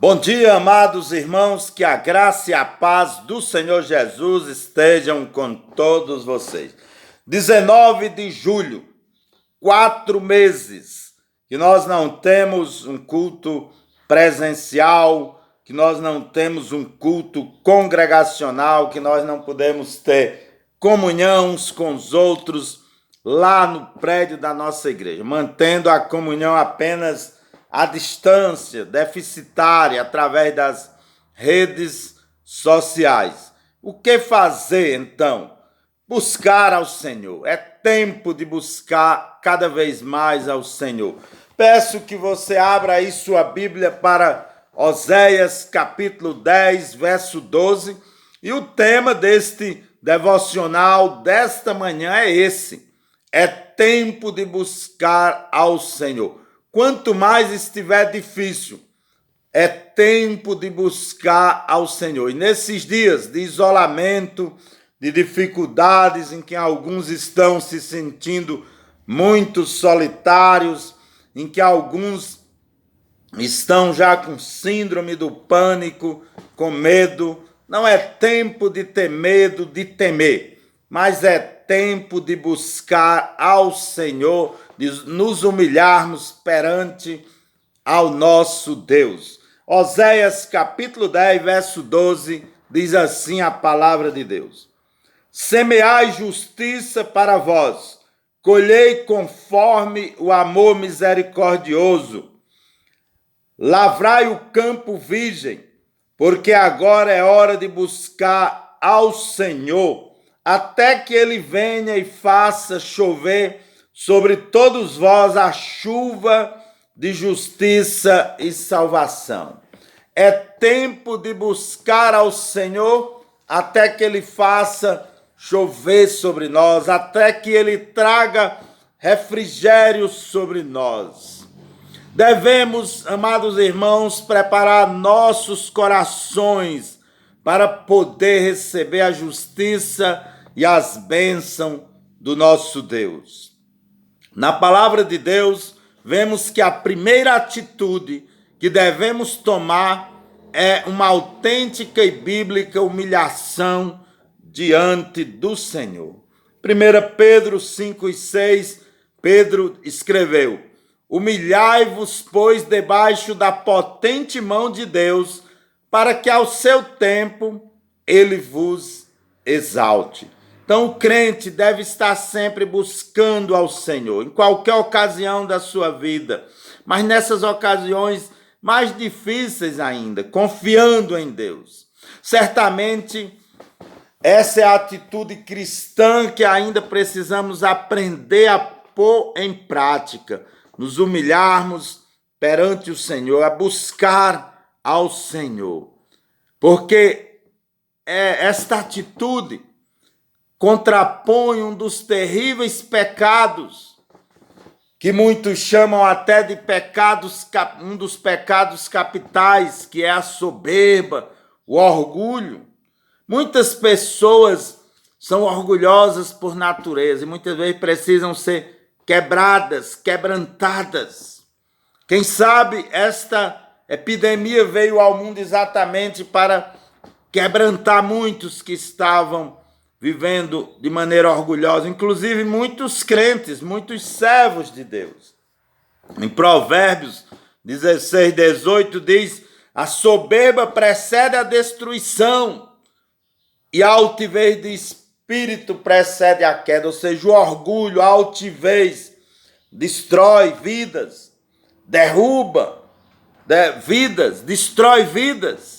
Bom dia, amados irmãos, que a graça e a paz do Senhor Jesus estejam com todos vocês. 19 de julho, 4 meses que nós não temos um culto presencial, que nós não temos um culto congregacional, que nós não podemos ter comunhão uns com os outros lá no prédio da nossa igreja, mantendo a comunhão apenas à distância, deficitária, através das redes sociais. O que fazer, então? Buscar ao Senhor. É tempo de buscar cada vez mais ao Senhor. Peço que você abra aí sua Bíblia para Oséias, capítulo 10, verso 12. E o tema deste devocional desta manhã é esse. É tempo de buscar ao Senhor. Quanto mais estiver difícil, é tempo de buscar ao Senhor. E nesses dias de isolamento, de dificuldades, em que alguns estão se sentindo muito solitários, em que alguns estão já com síndrome do pânico, com medo, não é tempo de ter medo, de temer, mas é tempo de buscar ao Senhor, de nos humilharmos perante ao nosso Deus. Oséias capítulo 10, verso 12, diz assim a palavra de Deus: Semeai justiça para vós, colhei conforme o amor misericordioso, lavrai o campo virgem, porque agora é hora de buscar ao Senhor, até que ele venha e faça chover sobre todos vós a chuva de justiça e salvação. É tempo de buscar ao Senhor até que ele faça chover sobre nós, até que ele traga refrigério sobre nós. Devemos, amados irmãos, preparar nossos corações para poder receber a justiça e as bênçãos do nosso Deus. Na palavra de Deus, vemos que a primeira atitude que devemos tomar é uma autêntica e bíblica humilhação diante do Senhor. 1 Pedro 5 e 6, Pedro escreveu: Humilhai-vos, pois, debaixo da potente mão de Deus, para que ao seu tempo ele vos exalte. Então o crente deve estar sempre buscando ao Senhor, em qualquer ocasião da sua vida, mas nessas ocasiões mais difíceis ainda, confiando em Deus. Certamente essa é a atitude cristã que ainda precisamos aprender a pôr em prática, nos humilharmos perante o Senhor, a buscar ao Senhor. Porque esta atitude contrapõe um dos terríveis pecados, que muitos chamam até de um dos pecados capitais, que é a soberba, o orgulho. Muitas pessoas são orgulhosas por natureza e muitas vezes precisam ser quebradas, quebrantadas. Quem sabe esta epidemia veio ao mundo exatamente para quebrantar muitos que estavam vivendo de maneira orgulhosa, inclusive muitos crentes, muitos servos de Deus. Em Provérbios 16, 18 diz: a soberba precede a destruição e a altivez de espírito precede a queda. Ou seja, o orgulho, a altivez destrói vidas, derruba vidas, destrói vidas.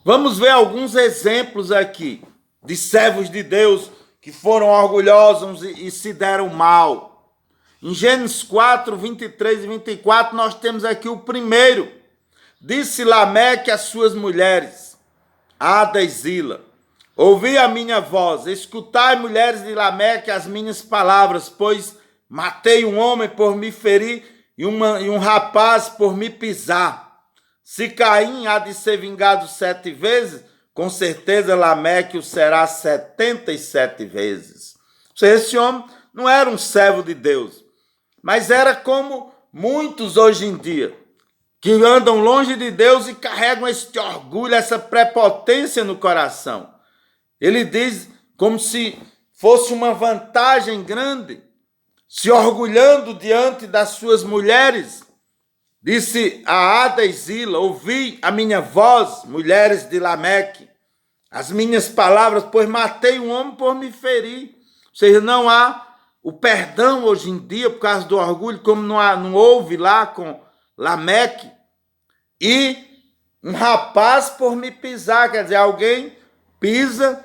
Vamos ver alguns exemplos aqui de servos de Deus que foram orgulhosos e se deram mal. Em Gênesis 4, 23 e 24, nós temos aqui o primeiro. Disse Lameque às suas mulheres, Ada e Zila: ouvi a minha voz, escutai, mulheres de Lameque, as minhas palavras, pois matei um homem por me ferir e um rapaz por me pisar. Se Caim há de ser vingado 7 vezes, com certeza Lameque o será 77 vezes. Esse homem não era um servo de Deus, mas era como muitos hoje em dia, que andam longe de Deus e carregam este orgulho, essa prepotência no coração. Ele diz como se fosse uma vantagem grande, se orgulhando diante das suas mulheres. Disse a Ada e Zila: ouvi a minha voz, mulheres de Lameque, as minhas palavras, pois matei um homem por me ferir. Ou seja, não há o perdão hoje em dia por causa do orgulho, como não houve lá com Lameque. E um rapaz por me pisar, quer dizer, alguém pisa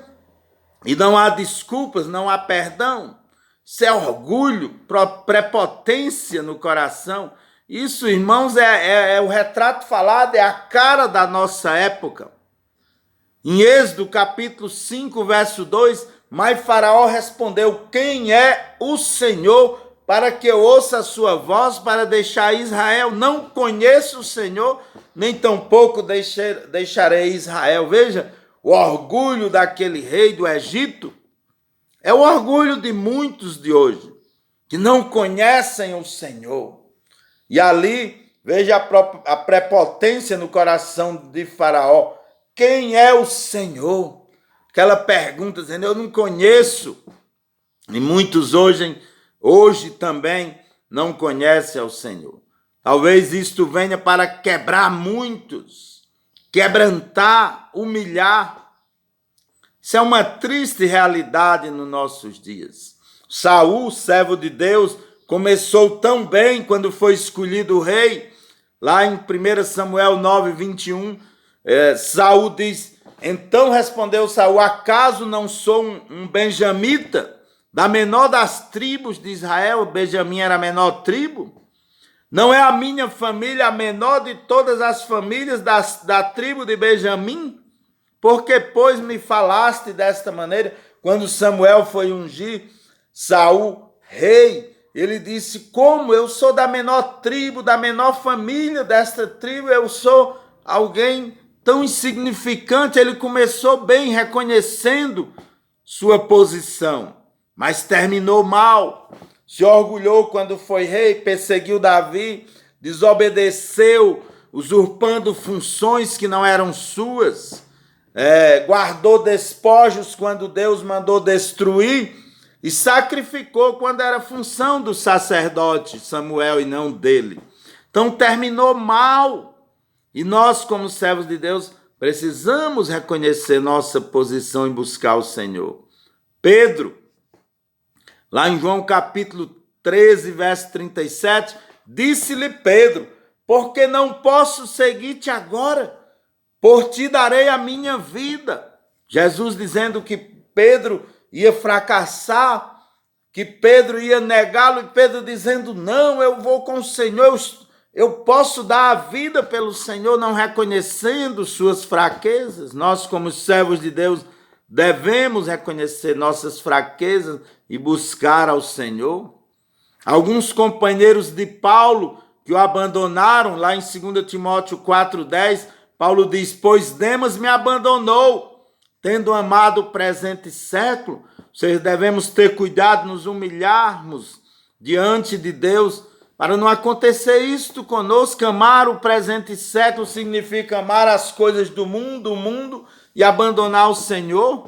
e não há desculpas, não há perdão. Isso é orgulho, prepotência no coração. Isso, irmãos, é o retrato falado, é a cara da nossa época. Em Êxodo capítulo 5, verso 2, mas Faraó respondeu: quem é o Senhor para que eu ouça a sua voz para deixar Israel? Não conheço o Senhor, nem tampouco deixarei Israel. Veja, o orgulho daquele rei do Egito é o orgulho de muitos de hoje, que não conhecem o Senhor. E ali, veja a prepotência no coração de Faraó. Quem é o Senhor? Aquela pergunta dizendo: eu não conheço. E muitos hoje também não conhecem ao Senhor. Talvez isto venha para quebrar muitos, quebrantar, humilhar. Isso é uma triste realidade nos nossos dias. Saul, servo de Deus, começou tão bem quando foi escolhido o rei. Lá em 1 Samuel 9, 21, Saul diz: então respondeu Saul: acaso não sou um benjamita, da menor das tribos de Israel? Benjamim era a menor tribo. Não é a minha família a menor de todas as famílias da tribo de Benjamim? Porque, pois, me falaste desta maneira? Quando Samuel foi ungir Saul rei, ele disse: como eu sou da menor tribo, da menor família desta tribo, eu sou alguém tão insignificante. Ele começou bem, reconhecendo sua posição, mas terminou mal. Se orgulhou quando foi rei, perseguiu Davi, desobedeceu, usurpando funções que não eram suas, guardou despojos quando Deus mandou destruir, e sacrificou quando era função do sacerdote Samuel e não dele. Então terminou mal. E nós, como servos de Deus, precisamos reconhecer nossa posição e buscar o Senhor. Pedro, lá em João capítulo 13, verso 37, disse-lhe Pedro: porque não posso seguir-te agora, por ti darei a minha vida. Jesus dizendo que Pedro ia fracassar, que Pedro ia negá-lo, e Pedro dizendo: não, eu vou com o Senhor, eu posso dar a vida pelo Senhor, não reconhecendo suas fraquezas. Nós, como servos de Deus, devemos reconhecer nossas fraquezas e buscar ao Senhor. Alguns companheiros de Paulo que o abandonaram, lá em 2 Timóteo 4,10, Paulo diz: pois Demas me abandonou, tendo amado o presente século. Ou seja, devemos ter cuidado, nos humilharmos diante de Deus, para não acontecer isto conosco. Amar o presente século significa amar as coisas do mundo, e abandonar o Senhor.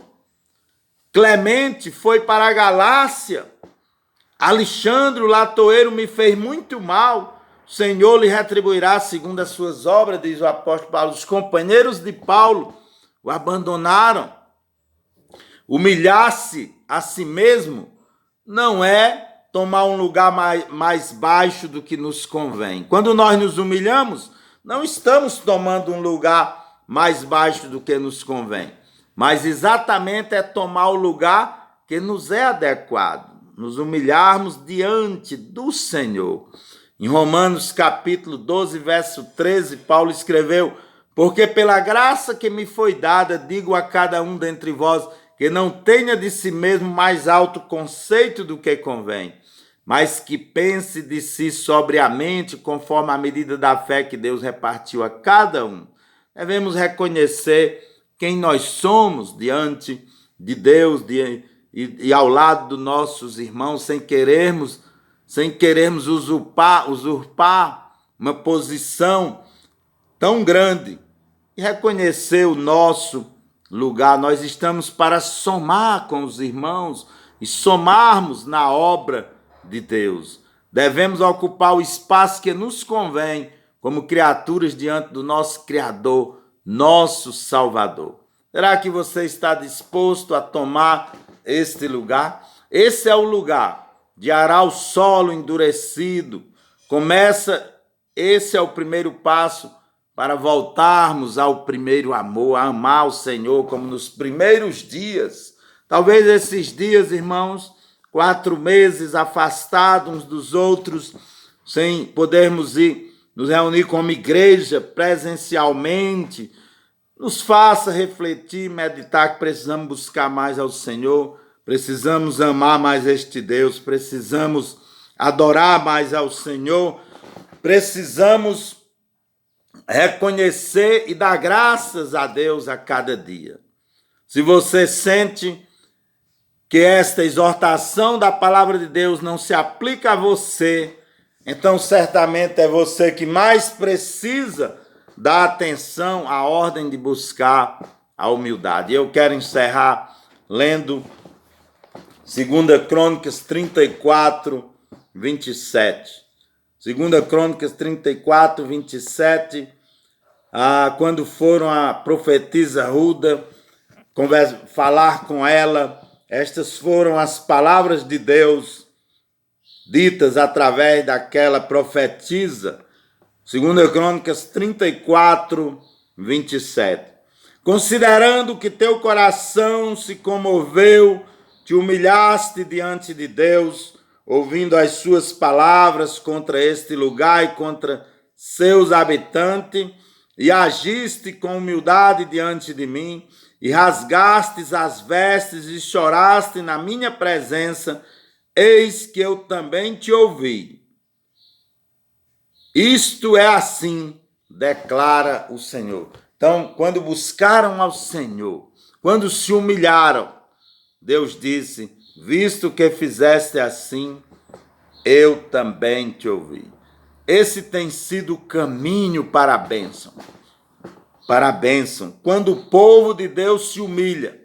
Clemente foi para a Galácia. Alexandre, o latoeiro, me fez muito mal. O Senhor lhe retribuirá segundo as suas obras, diz o apóstolo Paulo. Os companheiros de Paulo o abandonaram. Humilhar-se a si mesmo não é tomar um lugar mais baixo do que nos convém. Quando nós nos humilhamos, não estamos tomando um lugar mais baixo do que nos convém, mas exatamente é tomar o lugar que nos é adequado, nos humilharmos diante do Senhor. Em Romanos capítulo 12, verso 13, Paulo escreveu: porque pela graça que me foi dada, digo a cada um dentre vós, que não tenha de si mesmo mais alto conceito do que convém, mas que pense de si sobriamente, conforme a medida da fé que Deus repartiu a cada um. Devemos reconhecer quem nós somos diante de Deus e ao lado dos nossos irmãos, sem querermos usurpar uma posição tão grande e reconhecer o nosso lugar. Nós estamos para somar com os irmãos e somarmos na obra de Deus. Devemos ocupar o espaço que nos convém como criaturas diante do nosso Criador, nosso Salvador. Será que você está disposto a tomar este lugar? Esse é o lugar de arar o solo endurecido. Esse é o primeiro passo para voltarmos ao primeiro amor, a amar o Senhor como nos primeiros dias. Talvez esses dias, irmãos, 4 meses afastados uns dos outros, sem podermos nos reunir como igreja presencialmente, nos faça refletir, meditar que precisamos buscar mais ao Senhor, precisamos amar mais este Deus, precisamos adorar mais ao Senhor, precisamos reconhecer e dar graças a Deus a cada dia. Se você sente que esta exortação da palavra de Deus não se aplica a você, então certamente é você que mais precisa dar atenção à ordem de buscar a humildade. Eu quero encerrar lendo 2 Crônicas 34, 27. 2 Crônicas 34, 27, quando foram a profetisa Hulda falar com ela, estas foram as palavras de Deus ditas através daquela profetisa. 2 Crônicas 34, 27. Considerando que teu coração se comoveu, te humilhaste diante de Deus, ouvindo as suas palavras contra este lugar e contra seus habitantes, e agiste com humildade diante de mim, e rasgastes as vestes e choraste na minha presença, eis que eu também te ouvi. Isto é assim, declara o Senhor. Então, quando buscaram ao Senhor, quando se humilharam, Deus disse, visto que fizeste assim, eu também te ouvi. Esse tem sido o caminho para a bênção. Para a bênção. Quando o povo de Deus se humilha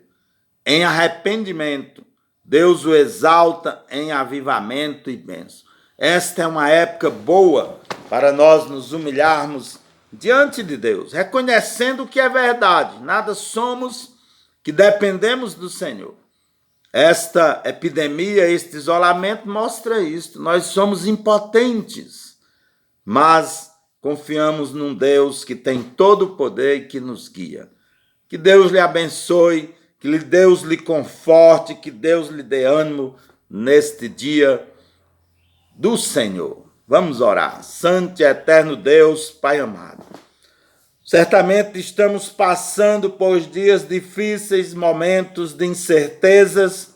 em arrependimento, Deus o exalta em avivamento e bênção. Esta é uma época boa para nós nos humilharmos diante de Deus, reconhecendo que é verdade, nada somos que dependemos do Senhor. Esta epidemia, este isolamento mostra isto. Nós somos impotentes, mas confiamos num Deus que tem todo o poder e que nos guia. Que Deus lhe abençoe, que Deus lhe conforte, que Deus lhe dê ânimo neste dia do Senhor. Vamos orar. Santo e eterno Deus, Pai amado. Certamente estamos passando por dias difíceis, momentos de incertezas,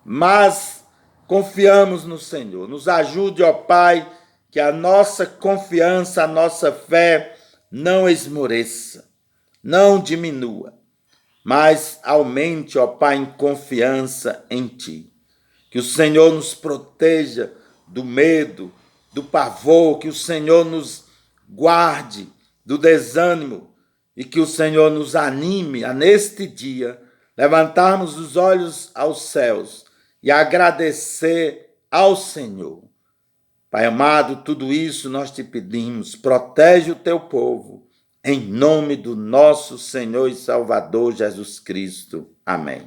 mas confiamos no Senhor. Nos ajude, ó Pai, que a nossa confiança, a nossa fé não esmoreça, não diminua, mas aumente, ó Pai, em confiança em Ti. Que o Senhor nos proteja do medo, do pavor, que o Senhor nos guarde do desânimo e que o Senhor nos anime a, neste dia, levantarmos os olhos aos céus e agradecer ao Senhor. Pai amado, tudo isso nós te pedimos, protege o teu povo, em nome do nosso Senhor e Salvador Jesus Cristo. Amém.